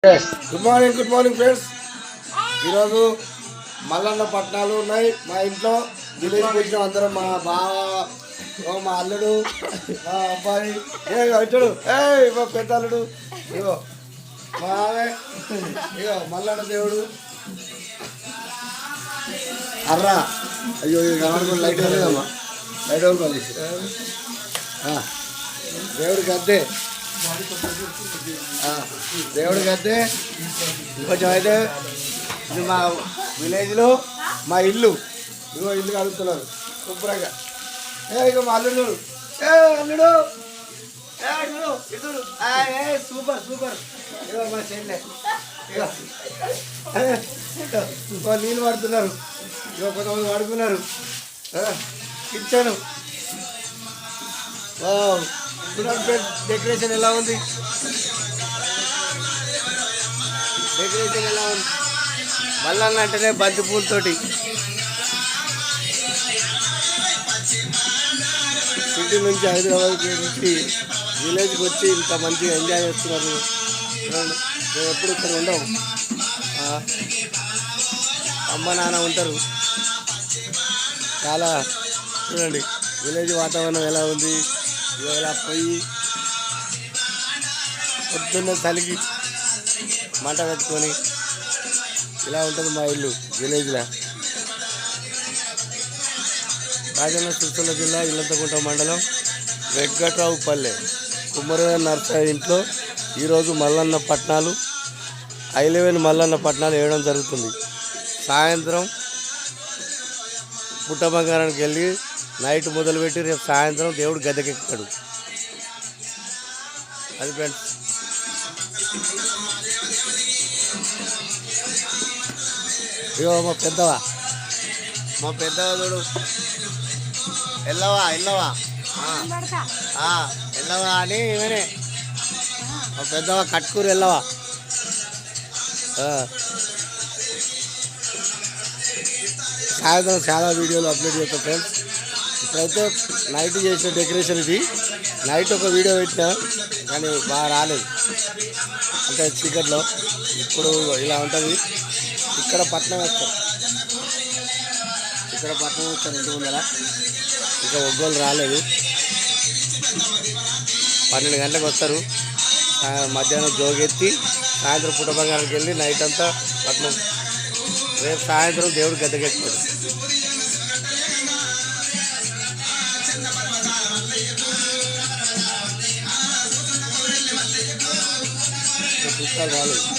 Good morning friends. ఈరోజు మల్లన్న పట్నాలు ఉన్నాయి మా ఇంట్లో. విలేజ్కి వచ్చినాం అందరం. మా బావ, మా అల్లుడు, మా అబ్బాయి, వచ్చాడు మా పెద్ద అల్లుడు, ఇగో మా ఇగో మల్లన్న దేవుడు అర్రా. అయ్యో కనబడుకుని లైట్ లేదమ్మా, లైట్ అనుకోవాలి. దేవుడికి అద్దే, దేవుడికి అయితే కొంచెం అయితే ఇది మా విలేజ్లో మా ఇల్లు. ఇగో ఇల్లు కలుగుతున్నారు శుభ్రంగా. ఇక మా అల్లుడు చూడు, అల్లుడు ఇల్లుడు సూపర్ సూపర్. ఇగో మా చెల్లె, ఇగో నీళ్ళు పడుతున్నారు. ఇగో కొంతమంది పడుకున్నారు. కిచెన్ డెకరేషన్ ఎలా ఉంది, డెకరేషన్ ఎలా ఉంది. మల్లన్న అంటేనే బంతి పూలతోటి. సిటీ నుంచి హైదరాబాద్ నుంచి విలేజ్కి వచ్చి ఇంత మంచిగా ఎంజాయ్ చేస్తున్నారు. మేము ఎప్పుడు ఇక్కడ ఉండవు, అమ్మ నాన్న ఉంటారు. చాలా చూడండి విలేజ్ వాతావరణం ఎలా ఉంది. ఇలా పోయి పొద్దున్న చలికి మంట పెట్టుకొని ఇలా ఉంటుంది మా ఇల్లు విలేజ్లో. రాజన్న సిరిసిల్ల జిల్లా ఇల్లంతకుంట మండలం వెంకట్రావుపల్లె కుమ్మర నర్సరీ ఇంట్లో ఈరోజు మల్లన్న పట్నాలు 11 మల్లన్న పట్నాలు వేయడం జరుగుతుంది. సాయంత్రం పుట్ట బంగారానికి వెళ్ళి నైట్ మొదలుపెట్టి రేపు సాయంత్రం దేవుడు గద్దెకెక్కుతాడు. అది ఫ్రెండ్స్. ఇగో మా పెద్దవా చూడు, ఎల్లవా ఎల్లవా అని ఇవనే మా పెద్దవా కట్కూరు ఎల్లవా. సాయంత్రం చాలా వీడియోలు అప్లోడ్ చేస్తాం ఫ్రెండ్స్. ఇప్పుడైతే నైట్ చేసిన డెకరేషన్ ఇది. నైట్ ఒక వీడియో పెట్టినా కానీ బాగా రాలేదు, అంటే చీకట్లో. ఇప్పుడు ఇలా ఉంటుంది. ఇక్కడ పట్నం వేస్తారు, ఇక్కడ పట్నం వేస్తారు ఇంటి ముందర. ఇంకా ఒగ్గోలు రాలేదు. 12 గంటలకు వస్తారు. మధ్యాహ్నం జోగెత్తి సాయంత్రం పుట్ట బంగారానికి వెళ్ళి నైట్ అంతా పట్నం. రేపు సాయంత్రం దేవుడు గద్దెకెక్కుతాడు. పుస్తకాలు రాలేదు.